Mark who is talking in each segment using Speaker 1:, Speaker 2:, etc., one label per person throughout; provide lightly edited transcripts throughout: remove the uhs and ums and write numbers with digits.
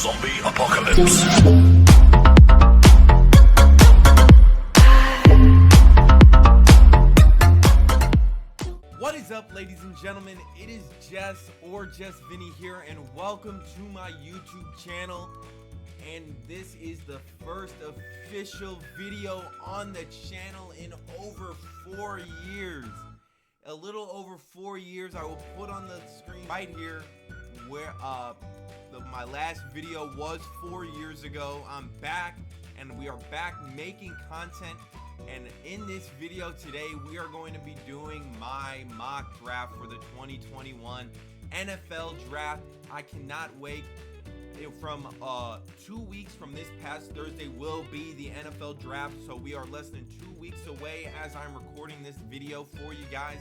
Speaker 1: Zombie apocalypse.
Speaker 2: What is up, ladies and gentlemen? It is Jess or Just Vinny here, and welcome to my YouTube channel. And this is the first official video on the channel in over 4 years. A little over 4 years. I will put on the screen right here where my last video was 4 years ago. I'm back, and we are back making content. And in this video today, we are going to be doing my mock draft for the 2021 NFL draft. I cannot wait. From 2 weeks from this past Thursday will be the NFL draft, so we are less than 2 weeks away as I'm recording this video for you guys,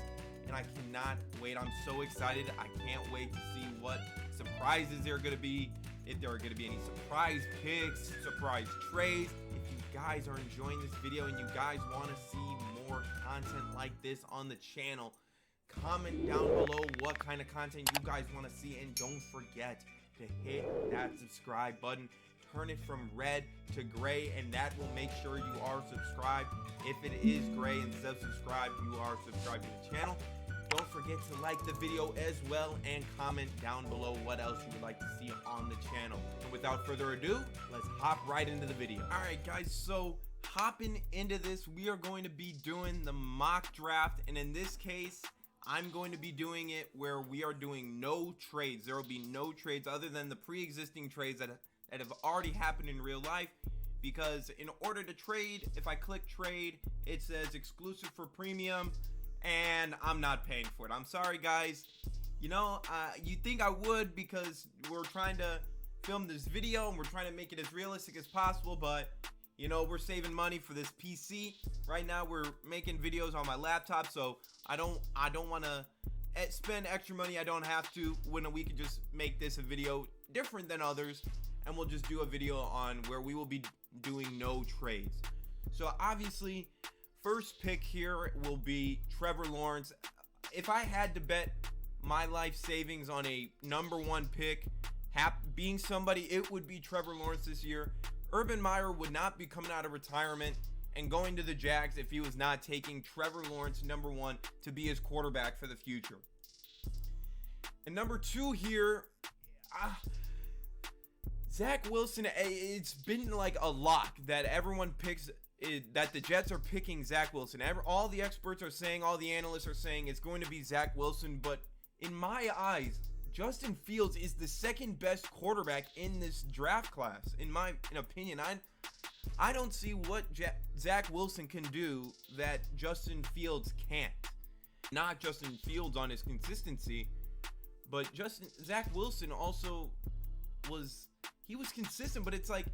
Speaker 2: and I cannot wait. I'm so excited. I can't wait to see what surprises there are going to be, if there are going to be any surprise picks, surprise trades. If you guys are enjoying this video and you guys want to see more content like this on the channel, comment down below what kind of content you guys want to see, and don't forget to hit that subscribe button. Turn it from red to gray, and that will make sure you are subscribed. If it is gray instead of subscribed, you are subscribed to the channel. Don't forget to like the video as well, and comment down below what else you would like to see on the channel. And without further ado, let's hop right into the video. Alright guys, so hopping into this, we are going to be doing the mock draft, and in this case, I'm going to be doing it where we are doing no trades. There will be no trades other than the pre-existing trades that have already happened in real life, because in order to trade, if I click trade, it says exclusive for premium, and I'm not paying for it. I'm sorry guys. You know, you think I would, because we're trying to film this video and we're trying to make it as realistic as possible, but you know, we're saving money for this PC. Right now we're making videos on my laptop, so I don't want to spend extra money I don't have to, when we could just make this a video different than others, and we'll just do a video on where we will be doing no trades. So obviously, first pick here will be Trevor Lawrence. If I had to bet my life savings on a #1 pick being somebody, it would be Trevor Lawrence this year. Urban Meyer would not be coming out of retirement and going to the Jags if he was not taking Trevor Lawrence #1 to be his quarterback for the future. And #2 here, Zach Wilson. It's been like a lock that everyone picks, that the Jets are picking Zach Wilson. All the experts are saying, all the analysts are saying it's going to be Zach Wilson, but in my eyes, Justin Fields is the second best quarterback in this draft class. In my opinion, I don't see what Zach Wilson can do that Justin Fields can't. Not Justin Fields on his consistency, but Zach Wilson also was consistent, but it's like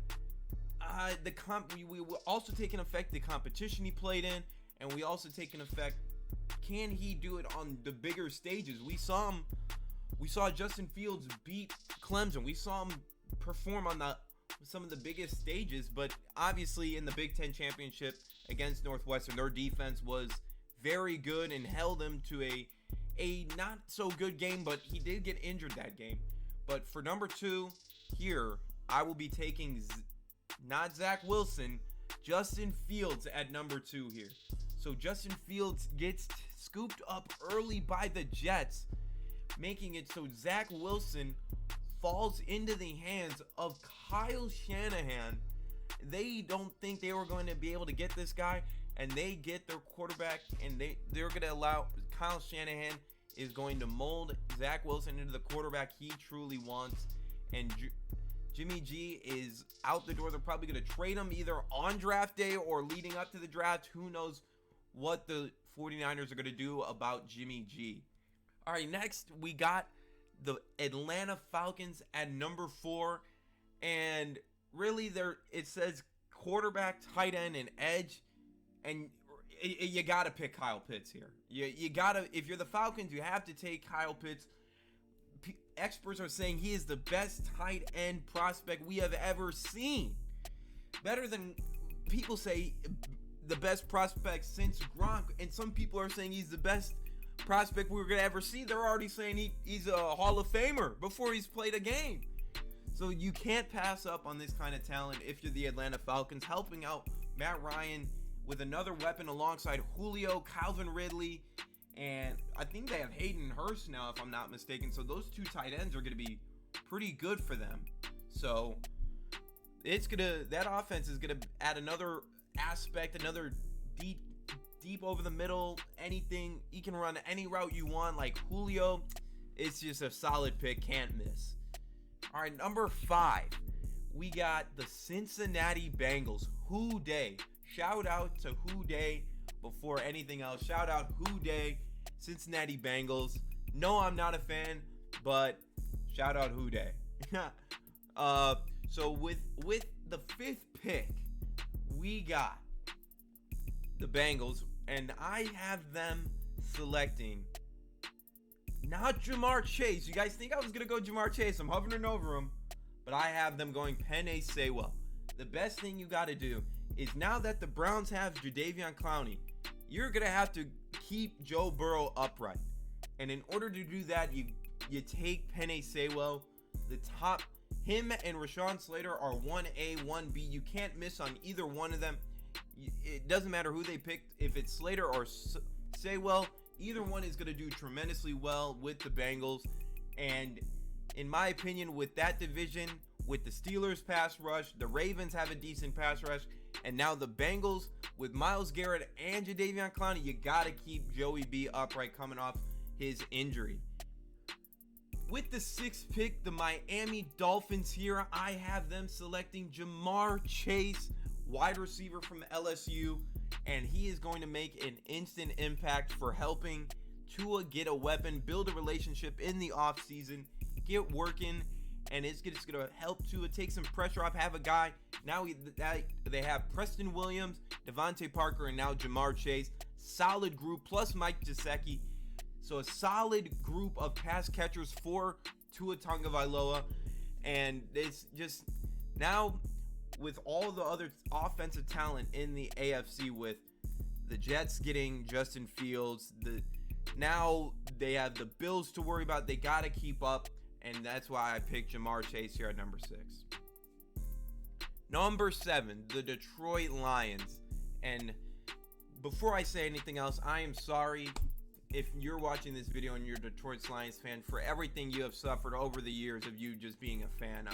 Speaker 2: we also take in effect the competition he played in, and we also take in effect, can he do it on the bigger stages? We saw Justin Fields beat Clemson. We saw him perform on some of the biggest stages, but obviously in the Big Ten championship against Northwestern, their defense was very good and held him to a not so good game, but he did get injured that game. But for #2 here, I will be taking not Zach Wilson, Justin Fields at #2 here. So Justin Fields gets scooped up early by the Jets, making it so Zach Wilson falls into the hands of Kyle Shanahan. They don't think they were going to be able to get this guy, and they get their quarterback, and they're going to allow Kyle Shanahan is going to mold Zach Wilson into the quarterback he truly wants, and Jimmy G is out the door. They're probably going to trade him either on draft day or leading up to the draft. Who knows what the 49ers are going to do about Jimmy G. All right, next we got the Atlanta Falcons at #4, and really it says quarterback, tight end, and edge, and you gotta pick Kyle Pitts here. You gotta, if you're the Falcons, you have to take Kyle Pitts. Experts are saying he is the best tight end prospect we have ever seen. Better than, people say, the best prospect since Gronk, and some people are saying he's the best prospect we're gonna ever see. They're already saying he's a Hall of Famer before he's played a game. So you can't pass up on this kind of talent if you're the Atlanta Falcons, helping out Matt Ryan with another weapon alongside Julio, Calvin Ridley, and I think they have Hayden Hurst now, if I'm not mistaken. So those two tight ends are going to be pretty good for them. So that offense is going to add another aspect, another deep over the middle, anything. You can run any route you want, like Julio. It's just a solid pick, can't miss. All right, number 5, we got the Cincinnati Bengals. Who Dey? Shout out to Who Dey before anything else. Shout out Who Dey, Cincinnati Bengals. No, I'm not a fan, but shout out Who Dey. So with the 5th pick, we got the Bengals, and I have them selecting not Jamar Chase. You guys think I was going to go Jamar Chase? I'm hovering over him, but I have them going Penei Sewell. The best thing you got to do is, now that the Browns have Jadeveon Clowney, you're going to have to keep Joe Burrow upright. And in order to do that, you take Penei Sewell. The top, him and Rashawn Slater are 1A, 1B. You can't miss on either one of them. It doesn't matter who they picked. If it's Slater or Sewell, either one is going to do tremendously well with the Bengals. And in my opinion, with that division, with the Steelers pass rush, the Ravens have a decent pass rush, and now the Bengals with Myles Garrett and Jadeveon Clowney, you got to keep Joey B upright coming off his injury. With the 6th pick, the Miami Dolphins here, I have them selecting Jamar Chase, wide receiver from LSU, and he is going to make an instant impact for helping Tua get a weapon, build a relationship in the offseason, get working, and it's just going to help Tua take some pressure off, have a guy. Now they have Preston Williams, Devontae Parker, and now Jamar Chase. Solid group, plus Mike Gesicki. So a solid group of pass catchers for Tua Tagovailoa. And it's just, now with all the other offensive talent in the AFC, with the Jets getting Justin Fields, now they have the Bills to worry about. They got to keep up, and that's why I picked Jamar Chase here at number 6. Number 7, the Detroit Lions. And before I say anything else, I am sorry if you're watching this video and you're a Detroit Lions fan for everything you have suffered over the years of you just being a fan.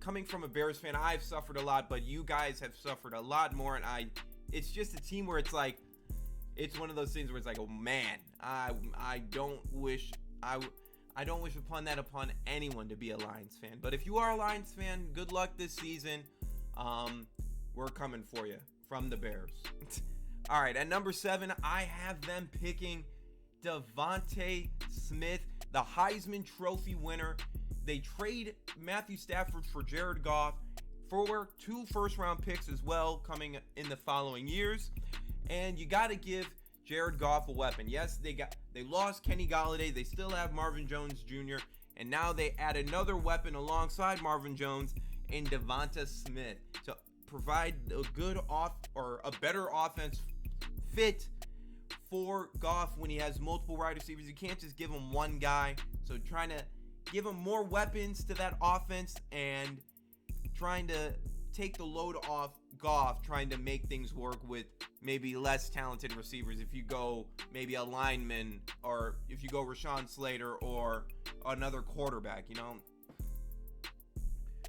Speaker 2: Coming from a Bears fan, I've suffered a lot, but you guys have suffered a lot more, and it's just a team where it's like, it's one of those things where it's like, oh man, I don't wish upon anyone to be a Lions fan. But if you are a Lions fan, good luck this season. We're coming for you from the Bears. All right, at number 7, I have them picking Devontae Smith, the Heisman Trophy winner. They trade Matthew Stafford for Jared Goff, for 2 first-round picks as well coming in the following years. And you got to give Jared Goff a weapon. Yes, they lost Kenny Golladay. They still have Marvin Jones Jr., and now they add another weapon alongside Marvin Jones in Devonta Smith to provide a better offense fit for Goff when he has multiple wide receivers. You can't just give him one guy. So trying to give him more weapons to that offense and trying to take the load off Goff, trying to make things work with maybe less talented receivers. If you go maybe a lineman, or if you go Rashawn Slater or another quarterback,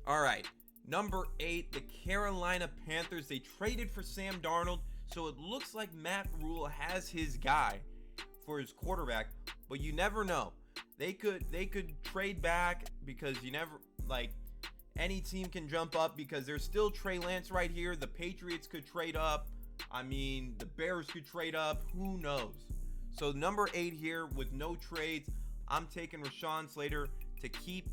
Speaker 2: All right, number 8, the Carolina Panthers. They traded for Sam Darnold, so it looks like Matt Rule has his guy for his quarterback, but you never know. They could trade back, because you never, any team can jump up, because there's still Trey Lance right here. The Patriots could trade up. The Bears could trade up. Who knows? So number 8 here with no trades, I'm taking Rashawn Slater to keep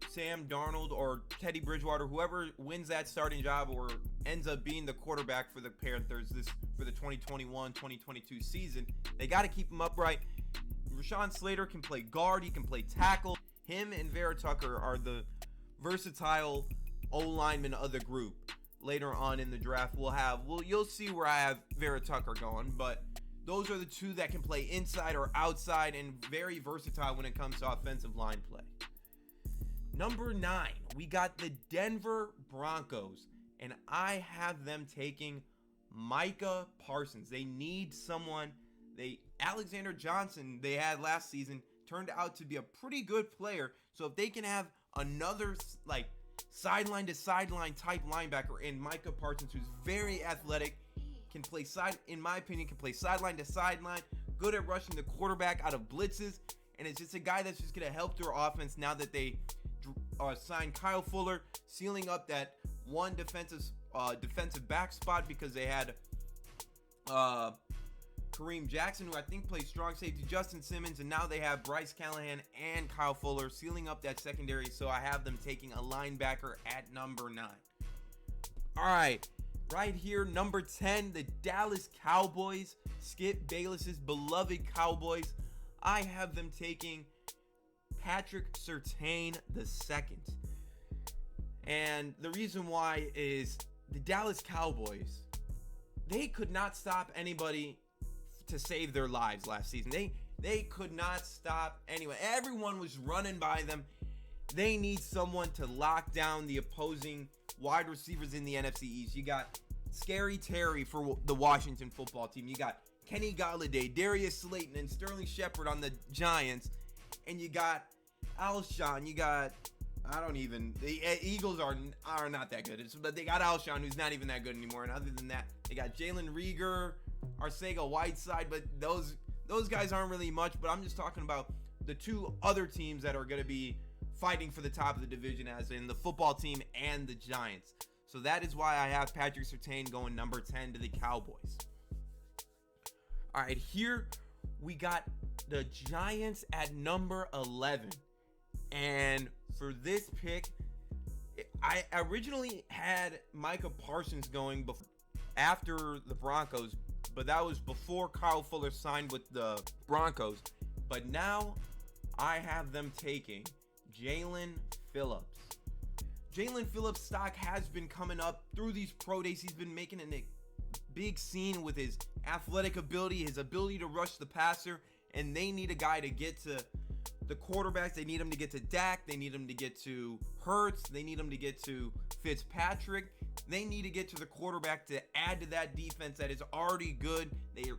Speaker 2: Sam Darnold or Teddy Bridgewater, whoever wins that starting job or ends up being the quarterback for the Panthers for the 2021-2022 season. They got to keep him upright. Rashawn Slater can play guard. He can play tackle. Him and Vera Tucker are the versatile O-linemen of the group. Later on in the draft, you'll see where I have Vera Tucker going, but those are the 2 that can play inside or outside and very versatile when it comes to offensive line play. Number 9, we got the Denver Broncos, and I have them taking Micah Parsons. They need someone. Alexander Johnson they had last season turned out to be a pretty good player. So if they can have another like sideline to sideline type linebacker in Micah Parsons, who's very athletic, can play in my opinion, can play sideline to sideline, good at rushing the quarterback out of blitzes, and it's just a guy that's just going to help their offense now that they signed Kyle Fuller, sealing up that one defensive back spot because they had Kareem Jackson, who I think plays strong safety, Justin Simmons, and now they have Bryce Callahan and Kyle Fuller sealing up that secondary. So I have them taking a linebacker at number 9. All right, right here, number 10, the Dallas Cowboys, Skip Bayless's beloved Cowboys. I have them taking Patrick Surtain II. And the reason why is the Dallas Cowboys, they could not stop anybody to save their lives last season. They could not stop anyone. Everyone was running by them. They need someone to lock down the opposing wide receivers in the NFC East. You got Scary Terry for the Washington football team. You got Kenny Golladay, Darius Slayton, and Sterling Shepard on the Giants. And you got Alshon. You got, the Eagles are not that good. But they got Alshon, who's not even that good anymore. And other than that, they got Jalen Reagor, Arcega Whiteside, but those guys aren't really much. But I'm just talking about the two other teams that are going to be fighting for the top of the division, as in the football team and the Giants. So that is why I have Patrick Surtain going number 10 to the Cowboys. All right, here we got the Giants at number 11. And for this pick, I originally had Micah Parsons going after the Broncos, but that was before Kyle Fuller signed with the Broncos. But now I have them taking Jalen Phillips. Jalen Phillips' stock has been coming up through these pro days. He's been making a big scene with his athletic ability, his ability to rush the passer, and they need a guy to get to the quarterbacks. They need him to get to Dak. They need him to get to Hurts. They need him to get to Fitzpatrick. They need to get to the quarterback to add to that defense that is already good.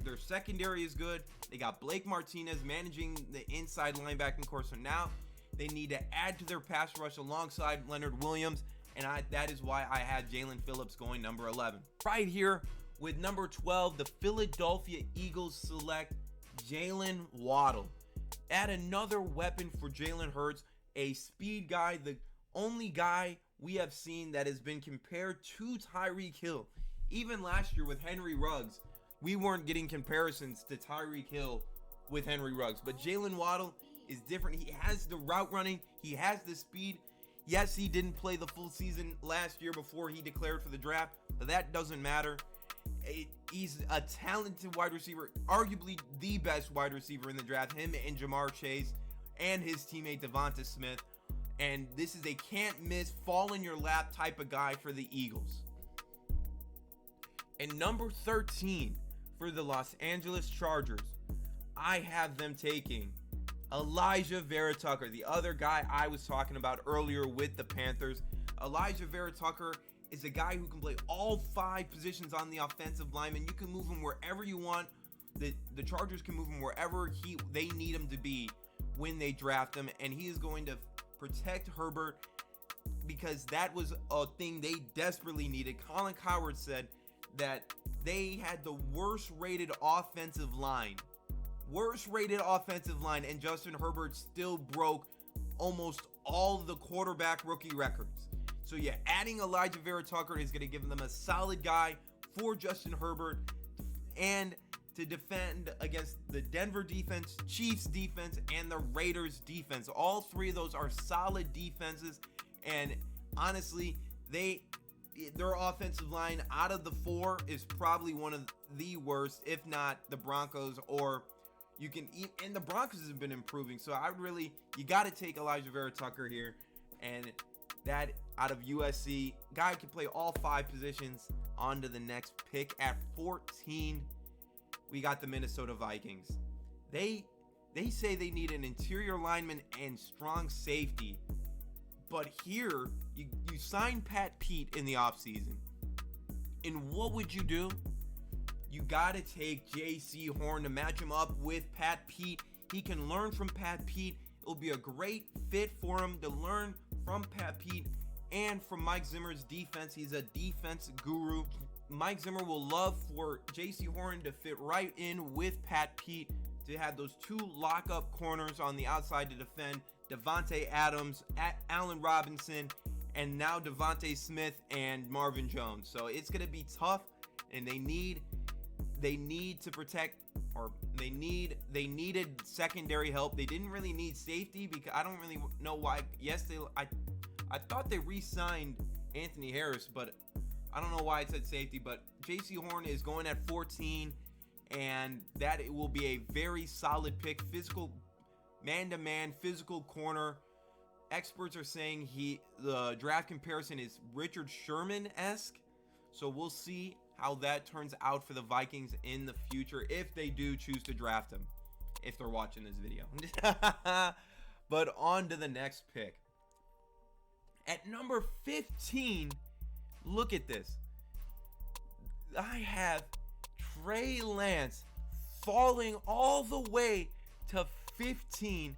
Speaker 2: Their secondary is good. They got Blake Martinez managing the inside linebacking core. So now they need to add to their pass rush alongside Leonard Williams. And that is why I had Jalen Phillips going number 11. Right here with number 12, the Philadelphia Eagles select Jalen Waddle. Add another weapon for Jalen Hurts, a speed guy, the only guy we have seen that has been compared to Tyreek Hill. Even last year with Henry Ruggs, we weren't getting comparisons to Tyreek Hill with Henry Ruggs. But Jalen Waddle is different. He has the route running. He has the speed. Yes, he didn't play the full season last year before he declared for the draft, but that doesn't matter. He's a talented wide receiver, arguably the best wide receiver in the draft, him and Jamar Chase and his teammate Devonta Smith. And this is a can't miss, fall in your lap type of guy for the Eagles. And number 13 for the Los Angeles Chargers, I have them taking Elijah Vera Tucker, the other guy I was talking about earlier with the Panthers. Elijah Vera Tucker is a guy who can play all 5 positions on the offensive lineman. You can move him wherever you want. The Chargers can move him wherever they need him to be when they draft him, and he is going to protect Herbert because that was a thing they desperately needed. Colin Cowherd said that they had the worst rated offensive line, and Justin Herbert still broke almost all the quarterback rookie records. So yeah, adding Elijah Vera Tucker is going to give them a solid guy for Justin Herbert and to defend against the Denver defense, Chiefs defense, and the Raiders defense. All 3 of those are solid defenses, and honestly, their offensive line out of the 4 is probably one of the worst, if not the Broncos, or and the Broncos have been improving. So you got to take Elijah Vera Tucker here, and that out of USC guy can play all 5 positions. On to the next pick at 14. We got the Minnesota Vikings. They say they need an interior lineman and strong safety, But here, you signed Pat Pete in the offseason. And what would you do? You got to take J.C. Horn to match him up with Pat Pete. He can learn from Pat Pete. It'll be a great fit for him to learn from Pat Pete and from Mike Zimmer's defense. He's a defense guru. Mike Zimmer will love for J.C. Horn to fit right in with Pat Pete, to have those two lockup corners on the outside to defend Devontae Adams, Allen Robinson, and now Devontae Smith and Marvin Jones. So it's going to be tough, and they need to protect, or they needed secondary help. They didn't really need safety, because I don't really know why. Yes, I thought they re-signed Anthony Harris, but I don't know why it said safety. But J.C. Horn is going at 14, and that it will be a very solid pick. Physical, man-to-man, physical corner. Experts are saying the draft comparison is Richard Sherman-esque. So we'll see how that turns out for the Vikings in the future, if they do choose to draft him, if they're watching this video. But on to the next pick. At number 15, look at this. I have Trey Lance falling all the way to 15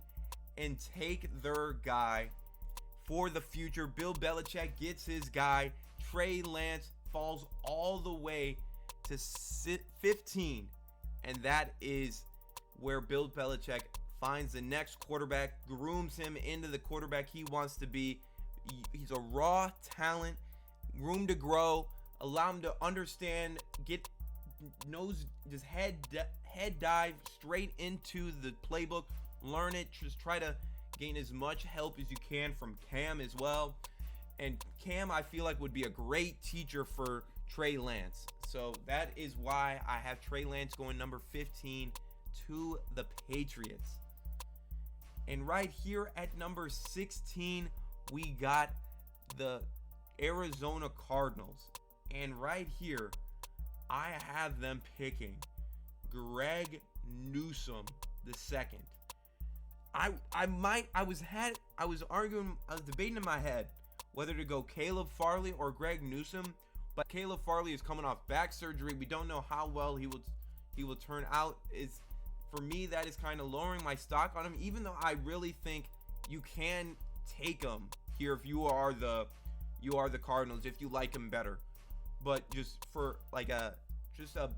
Speaker 2: and take their guy for the future. Bill Belichick gets his guy. Trey Lance falls all the way to 15, and that is where Bill Belichick finds the next quarterback, grooms him into the quarterback he wants to be. He's a raw talent, room to grow, allow him to understand, just head dive straight into the playbook, learn it, just try to gain as much help as you can from Cam as well. And Cam, I feel like, would be a great teacher for Trey Lance. So that is why I have Trey Lance going number 15 to the Patriots. And right here at number 16, we got the Arizona Cardinals. And right here, I have them picking Greg Newsome II. I was debating in my head whether to go Caleb Farley or Greg Newsome, but Caleb Farley is coming off back surgery. We don't know how well he will turn out. For me, that is kind of lowering my stock on him, even though I really think you can take him here if you are the Cardinals, if you like him better. But just for like a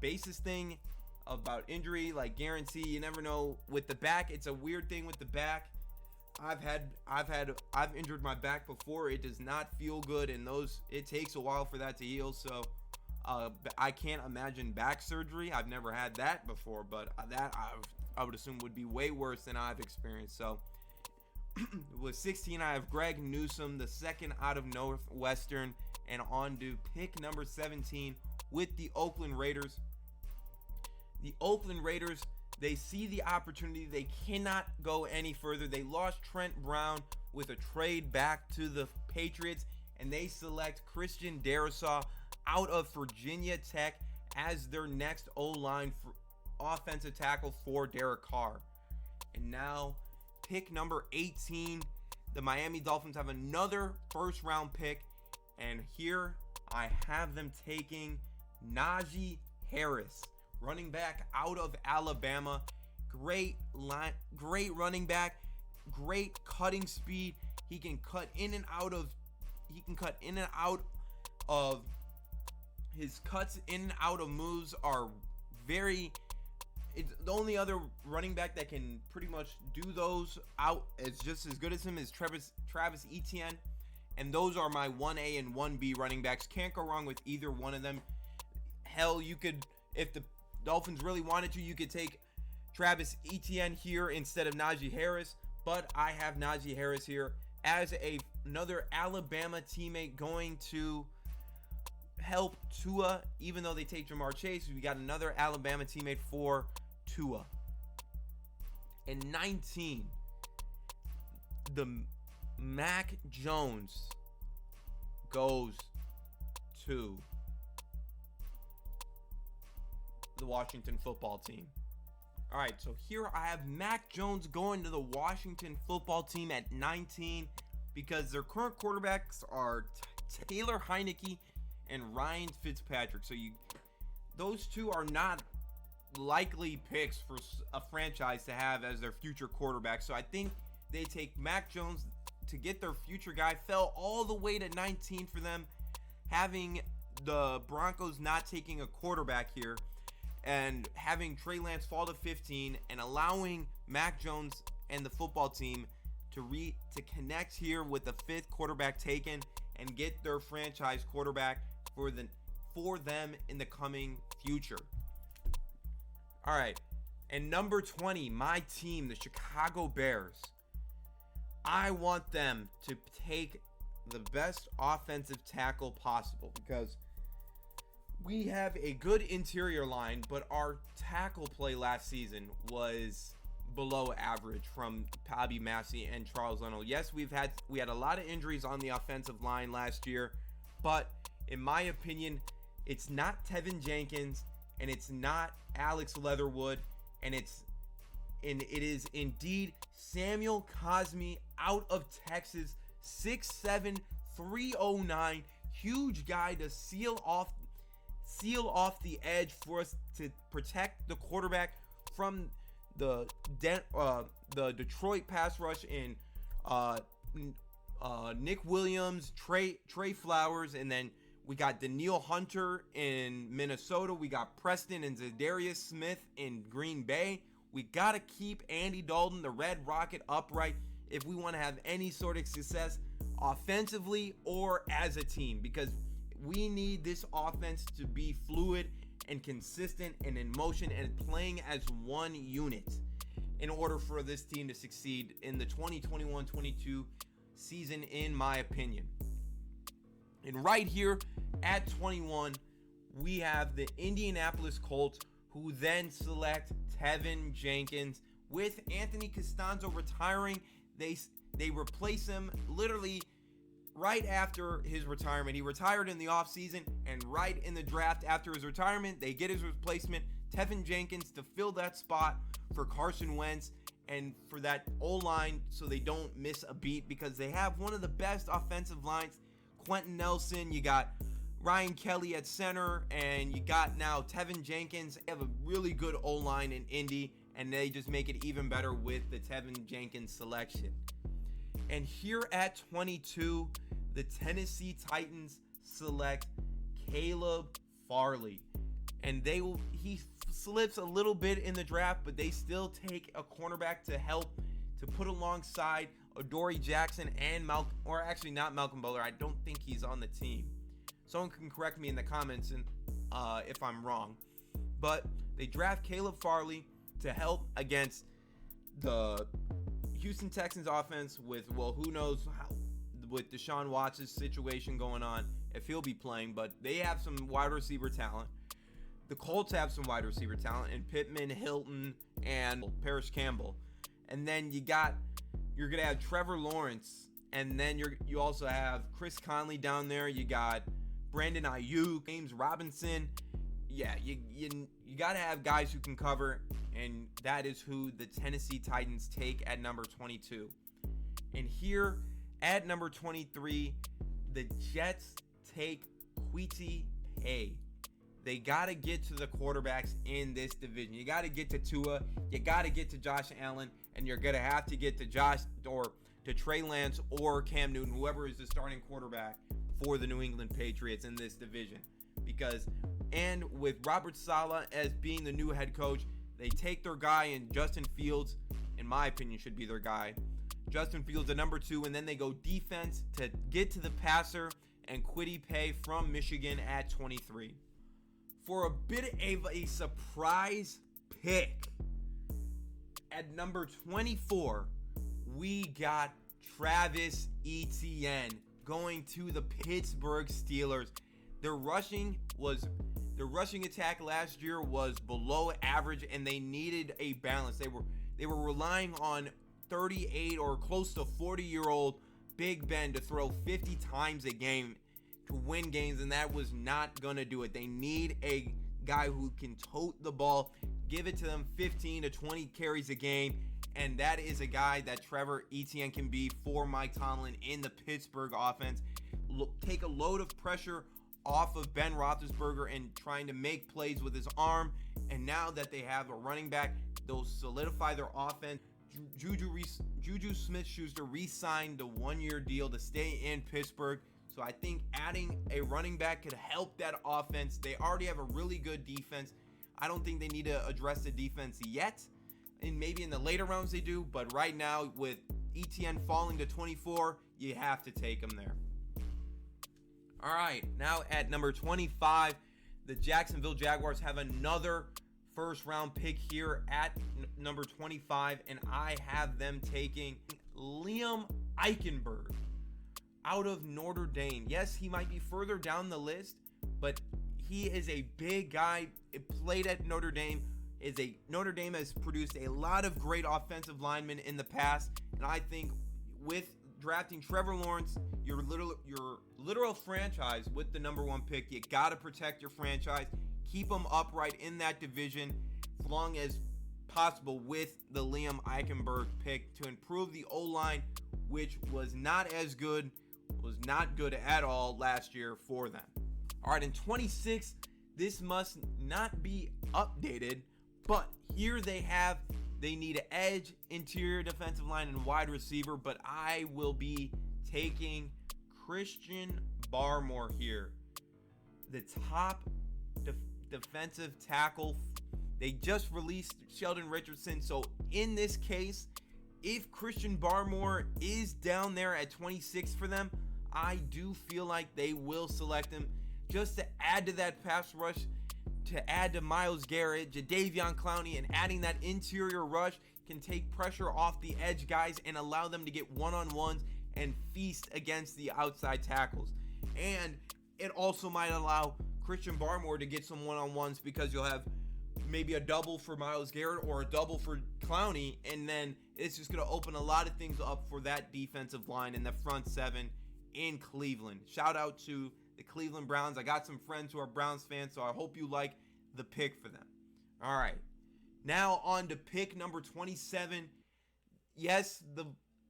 Speaker 2: basis thing about injury, like guarantee, you never know with the back. It's a weird thing with the back. I've injured my back before. It does not feel good, and it takes a while for that to heal. So I can't imagine back surgery. I've never had that before, but that I would assume would be way worse than I've experienced. So with 16, I have Greg Newsome, the second out of Northwestern, and on to pick number 17 with the Oakland Raiders. The Oakland Raiders, they see the opportunity. They cannot go any further. They lost Trent Brown with a trade back to the Patriots, and they select Christian Darrisaw out of Virginia Tech as their next O-line for offensive tackle for Derek Carr. And now, pick number 18, the Miami Dolphins have another first-round pick, and here I have them taking Najee Harris, running back out of Alabama. Great running back, great cutting speed. He can cut in and out of his cuts in and out of moves are it's the only other running back that can pretty much do those out as just as good as him is Travis Etienne. And those are my 1A and 1B running backs. Can't go wrong with either one of them. Hell, you could, if the Dolphins really wanted to, you could take Travis Etienne here instead of Najee Harris. But I have Najee Harris here as another Alabama teammate going to help Tua. Even though they take Jamar Chase, we got another Alabama teammate for Tua. And 19, the Mac Jones goes to the Washington football team. All right, so here I have Mac Jones going to the Washington football team at 19. because their current quarterbacks are Taylor Heineke and Ryan Fitzpatrick. So those two are not likely picks for a franchise to have as their future quarterback. So I think they take Mac Jones to get their future guy. Fell all the way to 19 for them, having the Broncos not taking a quarterback here and having Trey Lance fall to 15 and allowing Mac Jones and the football team to connect here with the 5th quarterback taken and get their franchise quarterback for them in the coming future. All right, and number 20, my team, the Chicago Bears. I want them to take the best offensive tackle possible because we have a good interior line, but our tackle play last season was below average from Bobby Massey and Charles Leno. Yes, we had a lot of injuries on the offensive line last year, but in my opinion, it's not Tevin Jenkins and it's not Alex Leatherwood, and it is indeed Samuel Cosmi out of Texas, 6'7", 309, huge guy to seal off the edge for us to protect the quarterback from the Detroit pass rush in Nick Williams, Trey Flowers, and then we got Danielle Hunter in Minnesota. We got Preston and Zadarius Smith in Green Bay. We got to keep Andy Dalton, the Red Rocket, upright if we want to have any sort of success offensively or as a team, because we need this offense to be fluid and consistent and in motion and playing as one unit in order for this team to succeed in the 2021-22 season, in my opinion. And right here at 21, we have the Indianapolis Colts, who then select Tevin Jenkins. With Anthony Costanzo retiring, they replace him literally right after his retirement. He retired in the offseason, and right in the draft after his retirement, they get his replacement, Tevin Jenkins, to fill that spot for Carson Wentz and for that O-line so they don't miss a beat, because they have one of the best offensive lines. Quentin Nelson, you got Ryan Kelly at center, and you got now Tevin Jenkins. They have a really good O-line in Indy, and they just make it even better with the Tevin Jenkins selection. And here at 22, the Tennessee Titans select Caleb Farley. And he slips a little bit in the draft, but they still take a cornerback to help to put alongside Adoree Jackson and not Malcolm Butler. I don't think he's on the team. Someone can correct me in the comments if I'm wrong. But they draft Caleb Farley to help against the Houston Texans offense with, well, who knows with Deshaun Watts' situation going on, if he'll be playing, but they have some wide receiver talent. The Colts have some wide receiver talent in Pittman, Hilton, and Paris Campbell. And then you're going to have Trevor Lawrence, and then you also have Chris Conley down there. You got Brandon Ayuk, James Robinson. Yeah, you got to have guys who can cover, and that is who the Tennessee Titans take at number 22. And here at number 23, the Jets take Kwity Paye. They got to get to the quarterbacks in this division. You got to get to Tua. You got to get to Josh Allen. And you're going to have to get to Trey Lance or Cam Newton, whoever is the starting quarterback for the New England Patriots in this division. And with Robert Saleh as being the new head coach, they take their guy in Justin Fields, in my opinion, should be their guy. Justin Fields at number 2, and then they go defense to get to the passer and Kwity Paye from Michigan at 23. For a bit of a surprise pick, at number 24, we got Travis Etienne going to the Pittsburgh Steelers. Their rushing attack last year was below average, and they needed a balance. They were relying on 38 or close to 40-year-old Big Ben to throw 50 times a game to win games, and that was not going to do it. They need a guy who can tote the ball, give it to them 15 to 20 carries a game, and that is a guy that Trevor Etienne can be for Mike Tomlin in the Pittsburgh offense. Take a load of pressure off of Ben Roethlisberger and trying to make plays with his arm. And now that they have a running back, they'll solidify their offense. Juju Smith-Schuster re-signed the one-year deal to stay in Pittsburgh. So I think adding a running back could help that offense. They already have a really good defense. I don't think they need to address the defense yet. And maybe in the later rounds they do. But right now, with Etienne falling to 24, you have to take him there. All right, now at number 25, the Jacksonville Jaguars have another first-round pick here at number 25, and I have them taking Liam Eichenberg out of Notre Dame. Yes, he might be further down the list, but he is a big guy. It played at Notre Dame. Notre Dame has produced a lot of great offensive linemen in the past, and I think with drafting Trevor Lawrence, your literal franchise with the number 1 pick, you got to protect your franchise. Keep them upright in that division as long as possible with the Liam Eichenberg pick to improve the O-line, which was not good at all last year for them. All right, in 26, this must not be updated, but here they need an edge, interior defensive line, and wide receiver, but I will be taking Christian Barmore here, the top defensive tackle. They just released Sheldon Richardson, so in this case, if Christian Barmore is down there at 26 for them, I do feel like they will select him just to add to that pass rush, to add to Myles Garrett, Jadeveon Clowney, and adding that interior rush can take pressure off the edge guys and allow them to get one-on-ones and feast against the outside tackles. And it also might allow Christian Barmore to get some one-on-ones because you'll have maybe a double for Myles Garrett or a double for Clowney, and then it's just going to open a lot of things up for that defensive line in the front seven in Cleveland. Shout out to the Cleveland Browns. I got some friends who are Browns fans, so I hope you like the pick for them. All right, now on to pick number 27. Yes,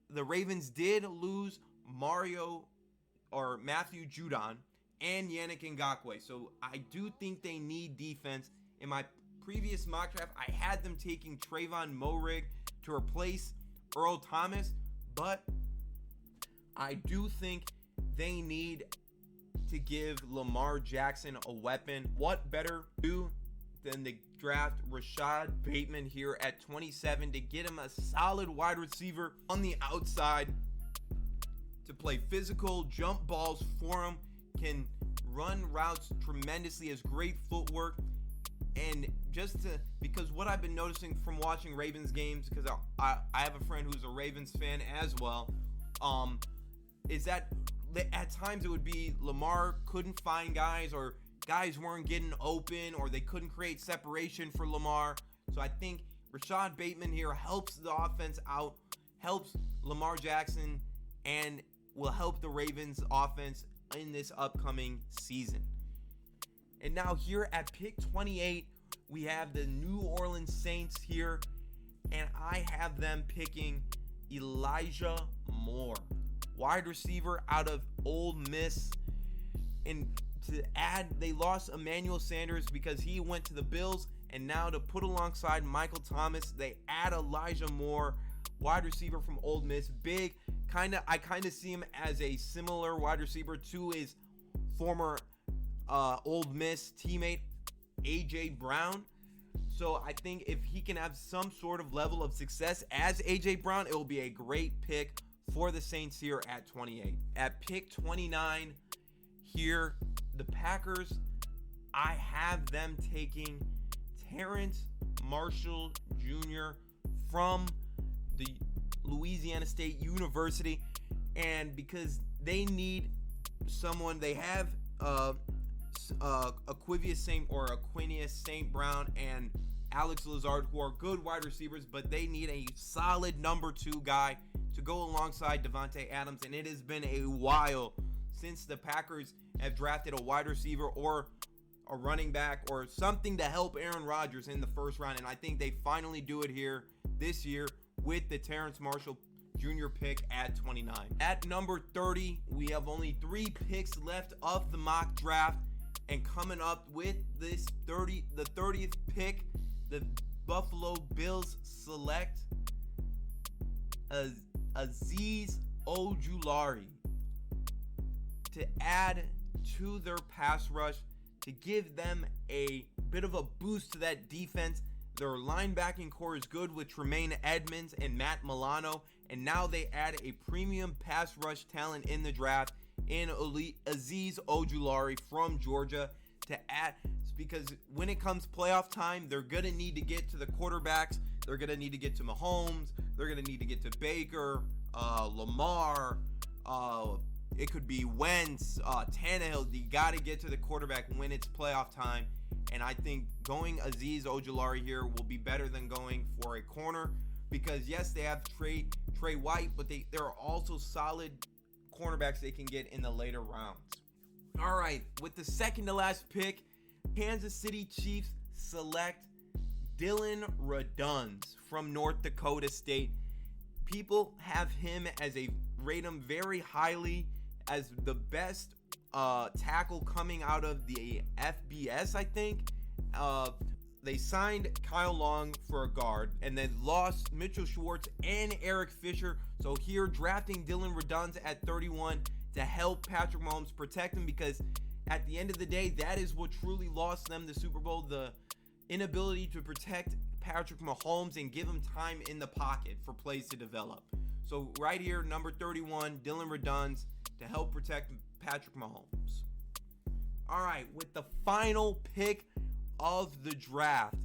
Speaker 2: the Ravens did lose Matthew Judon and Yannick Ngakoue, so I do think they need defense. In my previous mock draft, I had them taking Trayvon Moehrig to replace Earl Thomas, but I do think they need to give Lamar Jackson a weapon. What better do than to draft Rashad Bateman here at 27 to get him a solid wide receiver on the outside to play physical jump balls for him, can run routes tremendously, has great footwork. And because what I've been noticing from watching Ravens games, because I have a friend who's a Ravens fan as well, is that at times it would be Lamar couldn't find guys, or guys weren't getting open, or they couldn't create separation for Lamar. So I think Rashad Bateman here helps the offense out, helps Lamar Jackson, and will help the Ravens offense in this upcoming season. And now here at pick 28, we have the New Orleans Saints here, and I have them picking Elijah Moore, wide receiver out of Ole Miss. And to add, they lost Emmanuel Sanders because he went to the Bills, and now to put alongside Michael Thomas, they add Elijah Moore, wide receiver from Ole Miss. Big, I kind of see him as a similar wide receiver to his former Ole Miss teammate AJ Brown. So I think if he can have some sort of level of success as AJ Brown, it will be a great pick for the Saints here at 28. At pick 29 here, the Packers, I have them taking Terrence Marshall Jr. from the Louisiana State University, and because they need someone, they have Aquinas St. Brown and Alex Lazard, who are good wide receivers, but they need a solid number 2 guy to go alongside Devontae Adams. And it has been a while since the Packers have drafted a wide receiver or a running back or something to help Aaron Rodgers in the first round, and I think they finally do it here this year with the Terrence Marshall Jr. pick at 29. At number 30, we have only 3 picks left of the mock draft, and coming up with the 30th pick, the Buffalo Bills select Azeez Ojulari to add to their pass rush to give them a bit of a boost to that defense. Their linebacking core is good with Tremaine Edmonds and Matt Milano, and now they add a premium pass rush talent in the draft in Azeez Ojulari from Georgia to add, because when it comes playoff time, they're going to need to get to the quarterbacks. They're going to need to get to Mahomes. They're going to need to get to Baker, Lamar, it could be Wentz, Tannehill. You got to get to the quarterback when it's playoff time. And I think going Azeez Ojulari here will be better than going for a corner, because yes, they have Trey White, but there are also solid cornerbacks they can get in the later rounds. All right, with the second to last pick, Kansas City Chiefs select Dylan Radunz from North Dakota State. People have him rate him very highly as the best tackle coming out of the FBS, I think. They signed Kyle Long for a guard, and then lost Mitchell Schwartz and Eric Fisher. So here, drafting Dylan Radunz at 31 to help Patrick Mahomes, protect him, because at the end of the day, that is what truly lost them the Super Bowl, the inability to protect Patrick Mahomes and give him time in the pocket for plays to develop. So right here, number 31, Dylan Radunz to help protect Patrick Mahomes. All right, with the final pick of the draft,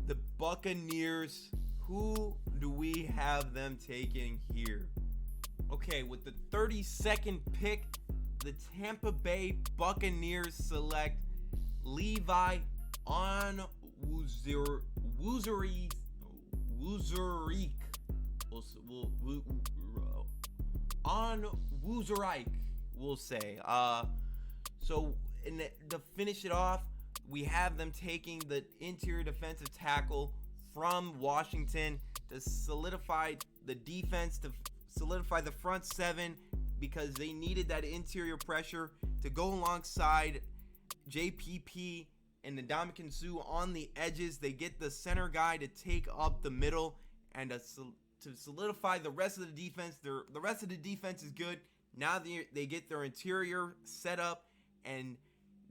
Speaker 2: the Buccaneers, who do we have them taking here? Okay, with the 32nd pick, the Tampa Bay Buccaneers select Levi Onwuzurike. Onwuzurike, we'll say. So to finish it off, we have them taking the interior defensive tackle from Washington to solidify the defense, to solidify the front seven, because they needed that interior pressure to go alongside JPP and Ndamukong Suh on the edges. They get the center guy to take up the middle and to solidify the rest of the defense. The rest of the defense is good. Now they get their interior set up, and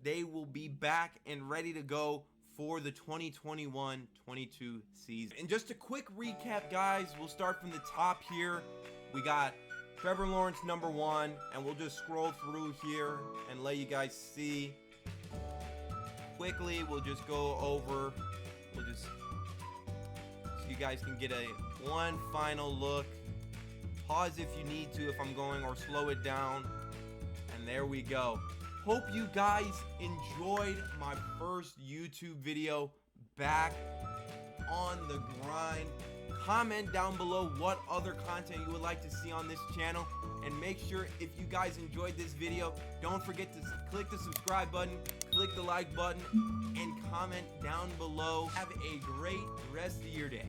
Speaker 2: they will be back and ready to go for the 2021-22 season. And just a quick recap, guys. We'll start from the top here. We got Trevor Lawrence number 1, and we'll just scroll through here and let you guys see. Quickly, we'll just go over. So you guys can get one final look. Pause if you need to, if I'm going, or slow it down. And there we go. Hope you guys enjoyed my first YouTube video back on the grind. Comment down below what other content you would like to see on this channel, and make sure, if you guys enjoyed this video, don't forget to click the subscribe button, click the like button, and comment down below. Have a great rest of your day.